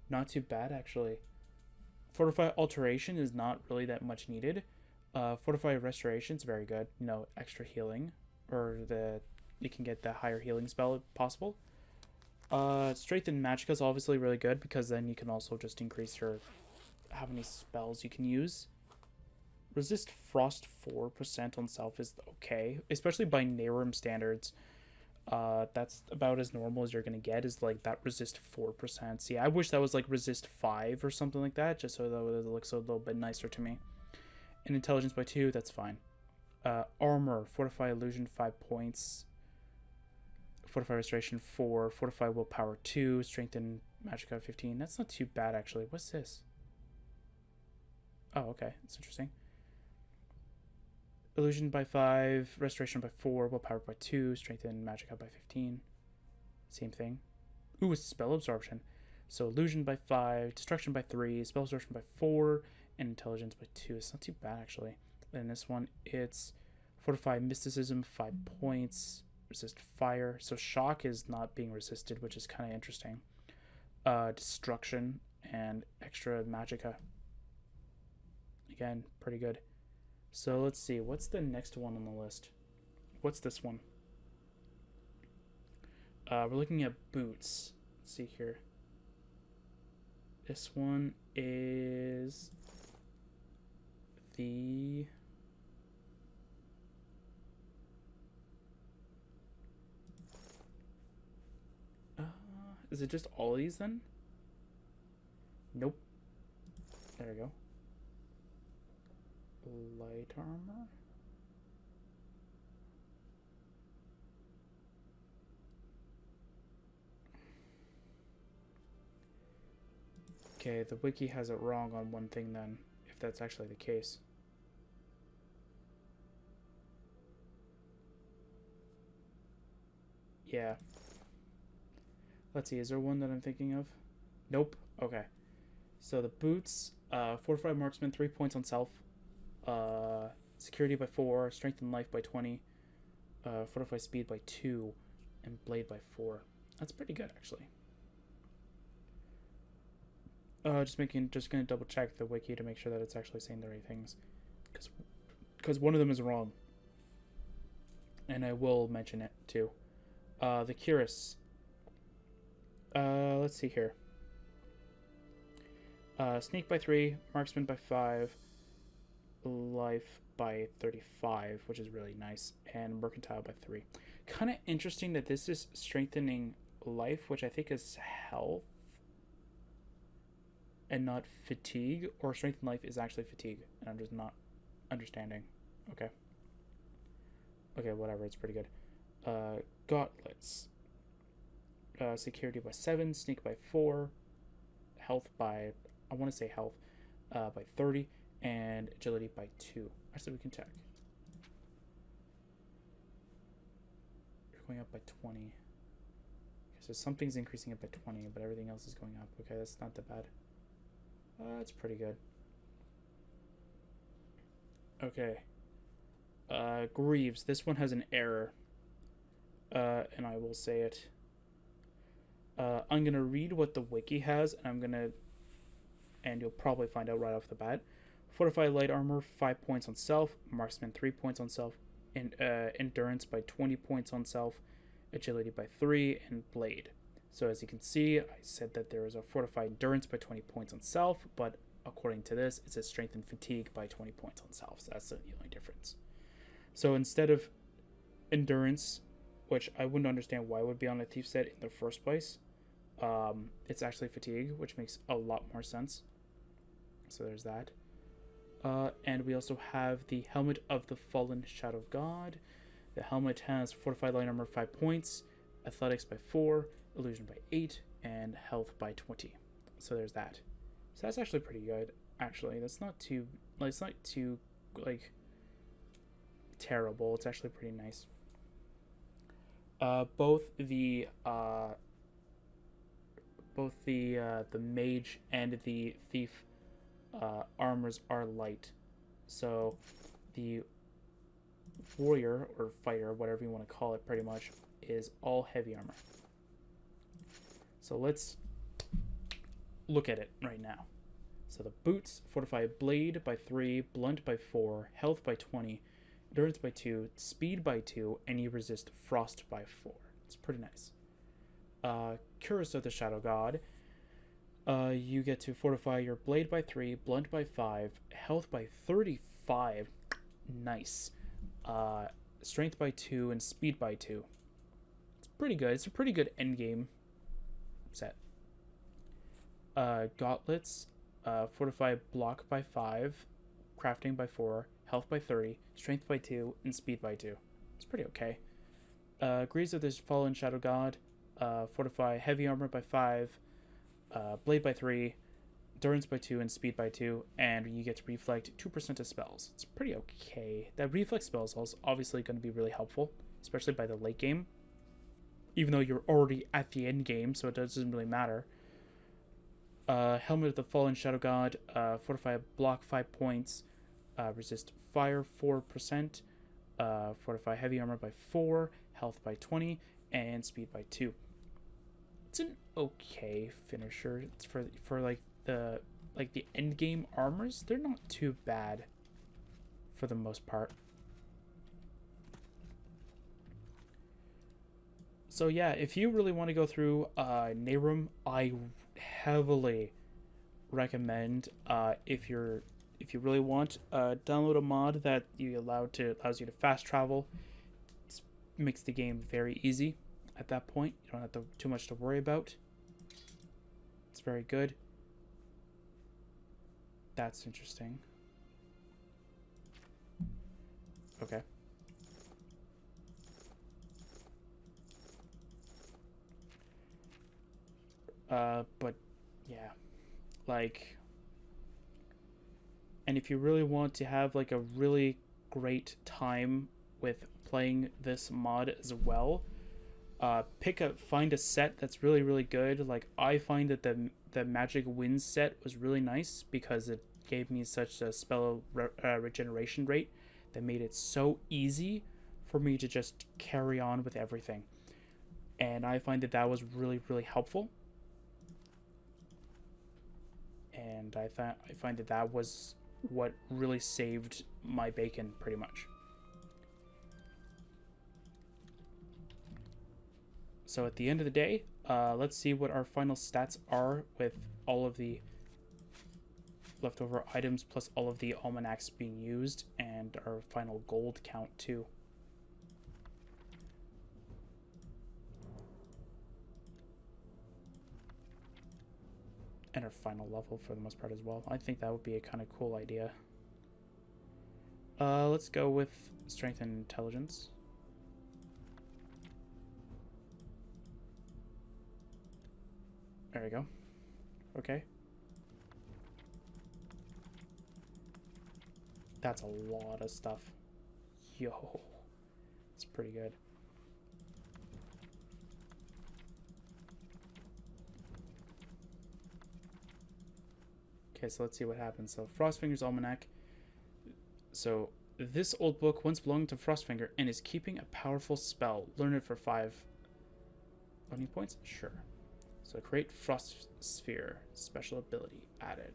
Not too bad, actually. Fortify Alteration is not really that much needed. Fortify Restoration is very good. You know, extra healing. Or you can get the higher healing spell if possible. Strengthen Magicka is obviously really good because then you can also just increase your how many spells you can use. Resist Frost 4% on self is okay, especially by Nehrim standards. That's about as normal as you're gonna get is like that resist 4%. See, I wish that was like resist 5 or something like that, just so that it looks a little bit nicer to me. And intelligence by 2, that's fine. Armor, fortify illusion 5 points. Fortify restoration 4, fortify willpower 2, strengthen magicka 15. That's not too bad actually. What's this? Oh, okay, that's interesting. Illusion by 5, restoration by 4, willpower by 2, strengthen magicka by 15. Same thing. Ooh, it's spell absorption. So illusion by 5, destruction by 3, spell absorption by 4, and intelligence by 2. It's not too bad actually. And this one, it's fortify mysticism 5 points, resist fire. So shock is not being resisted, which is kind of interesting. Destruction and extra magicka. Again, pretty good. So let's see, what's the next one on the list? What's this one? We're looking at boots. Let's see here. This one is the is it just all of these then? Nope. There we go. Light armor. Okay, the wiki has it wrong on one thing then, if that's actually the case. Yeah. Let's see, is there one that I'm thinking of? Nope. Okay. So the boots, fortified marksman, 3 points on self. Security by 4, strength and life by 20, fortify speed by 2, and blade by 4. That's pretty good actually. Just gonna double check the wiki to make sure that it's actually saying the right things, because one of them is wrong, and I will mention it too. The cuirass. Let's see here. Sneak by 3, marksman by 5, life by 35, which is really nice, and mercantile by 3. Kind of interesting that this is strengthening life, which I think is health and not fatigue, or strengthen life is actually fatigue, and I'm just not understanding. Okay, whatever, it's pretty good. Gauntlets. Security by 7, sneak by 4, health by, I want to say health, by 30, and agility by 2. Actually, we can check. You're going up by 20. Okay, so something's increasing it by 20, but everything else is going up. Okay, that's not that bad. That's pretty good. Okay. Greaves. This one has an error. And I will say it. I'm going to read what the wiki has, and you'll probably find out right off the bat. Fortify light armor, 5 points on self. Marksman, 3 points on self. And endurance by 20 points on self. Agility by 3, and blade. So as you can see, I said that there is a fortified endurance by 20 points on self, but according to this, it says strength and fatigue by 20 points on self. So that's the only difference. So instead of endurance, which I wouldn't understand why it would be on a thief set in the first place, it's actually fatigue, which makes a lot more sense. So there's that. And we also have the Helmet of the Fallen Shadow God. The helmet has fortified light armor 5 points, athletics by 4, illusion by 8, and health by 20. So there's that. So that's actually pretty good. Actually, that's not too terrible. It's actually pretty nice. Both the mage and the thief armors are light. So the warrior or fighter, whatever you want to call it, pretty much is all heavy armor. So let's look at it right now. So the boots fortify blade by 3, blunt by 4, health by 20, endurance by 2, speed by 2, and you resist frost by 4. It's pretty nice. Curse of the Shadow God. You get to fortify your blade by 3, blunt by 5, health by 35. Nice. Strength by 2 and speed by 2. It's pretty good. It's a pretty good endgame set. Gauntlets. Fortify block by 5, crafting by 4, health by 30, strength by 2, and speed by 2. It's pretty okay. Greaves of the Fallen Shadow God. Fortify heavy armor by 5, blade by 3, endurance by 2, and speed by 2, and you get to reflect 2% of spells. It's pretty okay. That reflect spells is obviously going to be really helpful, especially by the late game, even though you're already at the end game, so it doesn't really matter. Helmet of the Fallen Shadow God. Fortify block 5 points, resist fire 4%, fortify heavy armor by 4, health by 20, and speed by 2. It's an okay finisher. It's for like the end game armors. They're not too bad for the most part. So yeah, if you really want to go through Nehrim, I heavily recommend if you really want, download a mod that allows you to fast travel. It makes the game very easy at that point. You don't have too much to worry about. It's very good. That's interesting. Okay. But yeah, like, and if you really want to have like a really great time with playing this mod as well, find a set that's really, really good. Like, I find that the Magic Wind set was really nice because it gave me such a spell regeneration rate that made it so easy for me to just carry on with everything. And I find that was really, really helpful. And I find that was what really saved my bacon, pretty much. So at the end of the day, let's see what our final stats are with all of the leftover items plus all of the almanacs being used, and our final gold count too. And our final level for the most part as well. I think that would be a kind of cool idea. Let's go with strength and intelligence. There we go. Okay. That's a lot of stuff. Yo. It's pretty good. Okay, so let's see what happens. So, Frostfinger's Almanac. So, this old book once belonged to Frostfinger and is keeping a powerful spell. Learn it for 5 learning points? Sure. So, create Frost Sphere. Special ability added.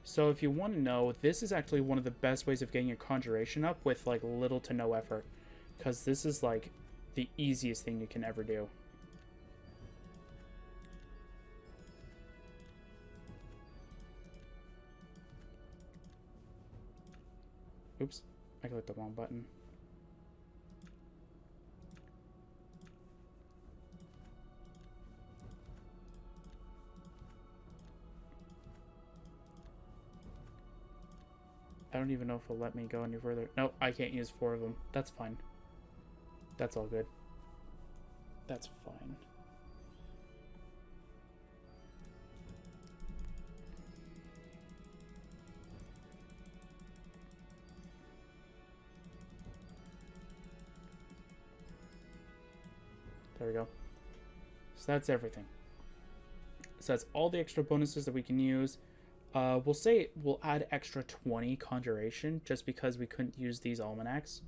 So, if you want to know, this is actually one of the best ways of getting your conjuration up with, like, little to no effort. Because this is, like, the easiest thing you can ever do. Oops, I clicked the wrong button. I don't even know if it'll let me go any further. No, I can't use 4 of them. That's fine. That's all good. That's fine. There we go. So that's everything. So that's all the extra bonuses that we can use. We'll say we'll add extra 20 conjuration just because we couldn't use these almanacs.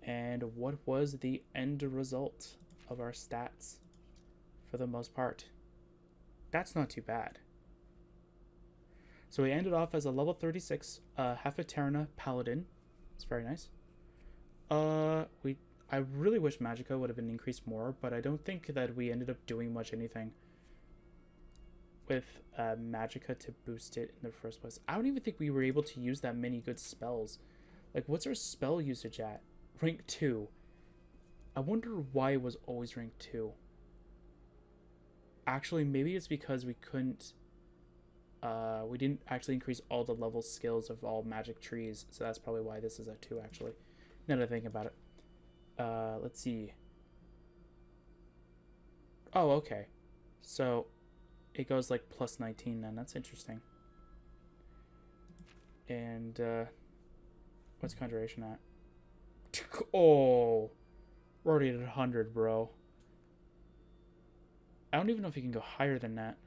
And what was the end result of our stats for the most part? That's not too bad. So we ended off as a level 36 Hephaterna Paladin. It's very nice. I really wish Magicka would have been increased more, but I don't think that we ended up doing much anything with Magicka to boost it in the first place. I don't even think we were able to use that many good spells. Like, what's our spell usage at? Rank 2. I wonder why it was always rank 2. Actually, maybe it's because we couldn't... we didn't actually increase all the level skills of all magic trees, so that's probably why this is at 2, actually. Now that I think about it. Let's see. Oh, okay. So, it goes like plus 19 then. That's interesting. And, what's Conjuration at? Oh! We're already at 100, bro. I don't even know if you can go higher than that.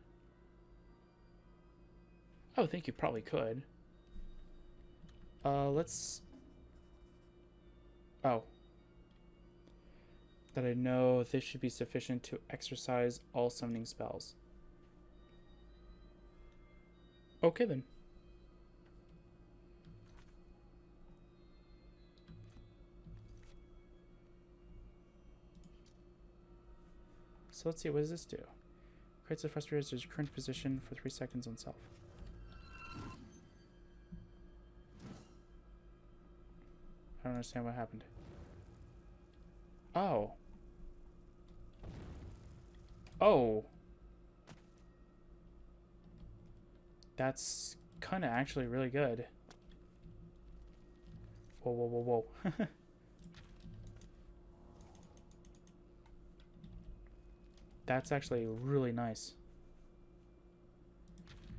I would think you probably could. Let's... Oh. That I know this should be sufficient to exercise all summoning spells. Okay, then. So let's see, what does this do? Creates a frustrator's current position for 3 seconds on self. I don't understand what happened. Oh. Oh. That's kind of actually really good. Whoa, whoa, whoa, whoa. That's actually really nice.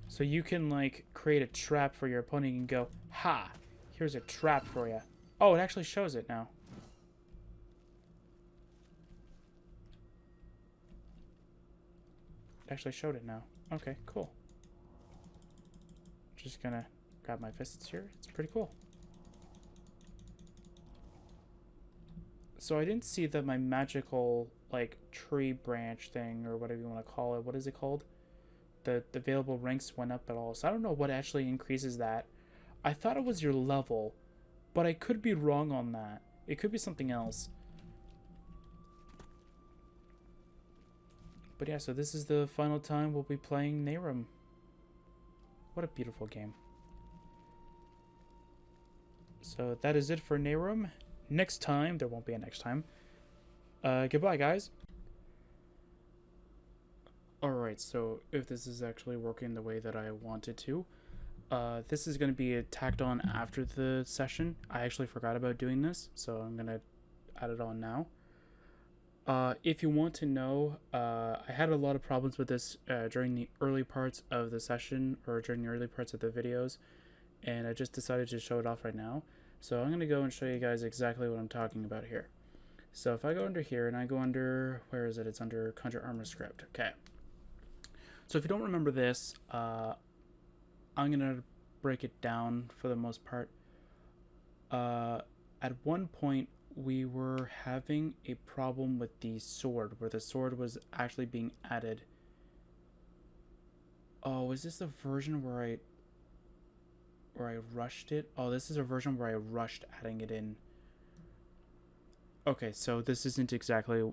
So you can, like, create a trap for your opponent and go, ha! Here's a trap for you. Oh, it actually shows it now. It actually showed it now. Okay, cool. Just gonna grab my fists here. It's pretty cool. So I didn't see that my magical, like, tree branch thing, or whatever you want to call it. What is it called? The available ranks went up at all. So I don't know what actually increases that. I thought it was your level, but I could be wrong on that. It could be something else. But yeah, so this is the final time we'll be playing Nehrim. What a beautiful game. So that is it for Nehrim. Next time, there won't be a next time. Goodbye, guys. Alright, so if this is actually working the way that I wanted to, this is going to be tacked on after the session. I actually forgot about doing this, so I'm going to add it on now. If you want to know, I had a lot of problems with this during the early parts of the session, or during the early parts of the videos, and I just decided to show it off right now. So I'm going to go and show you guys exactly what I'm talking about here. So if I go under here, and I go under, where is it? It's under Conjure Armor Script. Okay. So if you don't remember this, I'm going to break it down for the most part. At one point, we were having a problem with the sword, where the sword was actually being added. Oh, is this the version where I rushed it? Oh, this is a version where I rushed adding it in. Okay, so this isn't exactly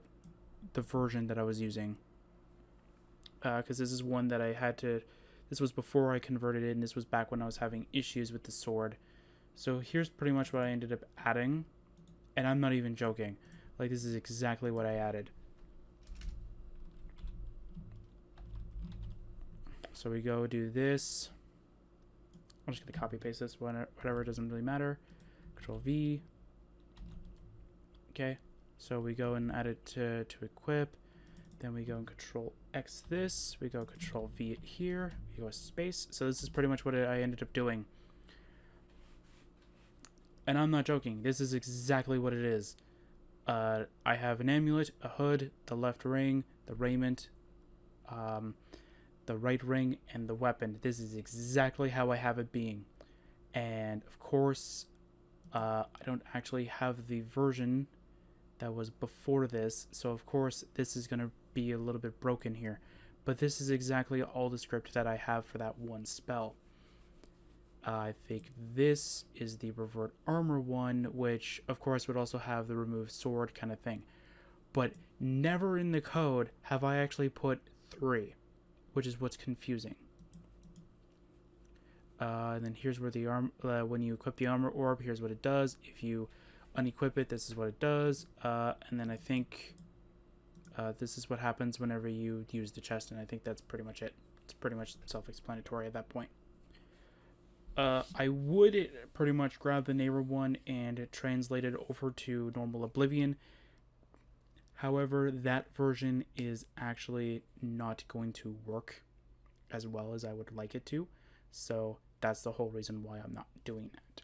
the version that I was using. Because this is one that I had to... This was before I converted it, and this was back when I was having issues with the sword. So here's pretty much what I ended up adding. And I'm not even joking. Like, this is exactly what I added. So we go do this. I'm just going to copy paste this, whatever, it doesn't really matter. Control V. Okay. So we go and add it to equip. Then we go and Control X this. We go Control V it here. We go space. So this is pretty much what I ended up doing. And I'm not joking. This is exactly what it is. I have an amulet, a hood, the left ring, the raiment, the right ring, and the weapon. This is exactly how I have it being. And of course, I don't actually have the version that was before this, so of course this is going to be a little bit broken here. But this is exactly all the script that I have for that one spell. I think this is the revert armor one, which of course would also have the remove sword kind of thing. But never in the code have I actually put 3, which is what's confusing. And then here's where the when you equip the armor orb, here's what it does. If you unequip it, this is what it does. And then I think this is what happens whenever you use the chest, and I think that's pretty much it. It's pretty much self-explanatory at that point. I would pretty much grab the Nehrim one and translate it over to normal Oblivion. However, that version is actually not going to work as well as I would like it to. So that's the whole reason why I'm not doing that.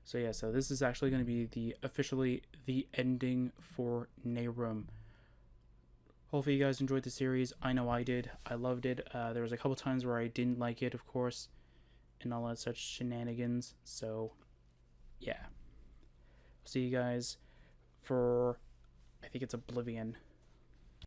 So yeah, so this is actually going to be officially the ending for Nehrim. Hopefully you guys enjoyed the series. I know I did. I loved it. There was a couple times where I didn't like it, of course, and all that such shenanigans. So yeah, see you guys for, I think it's Oblivion.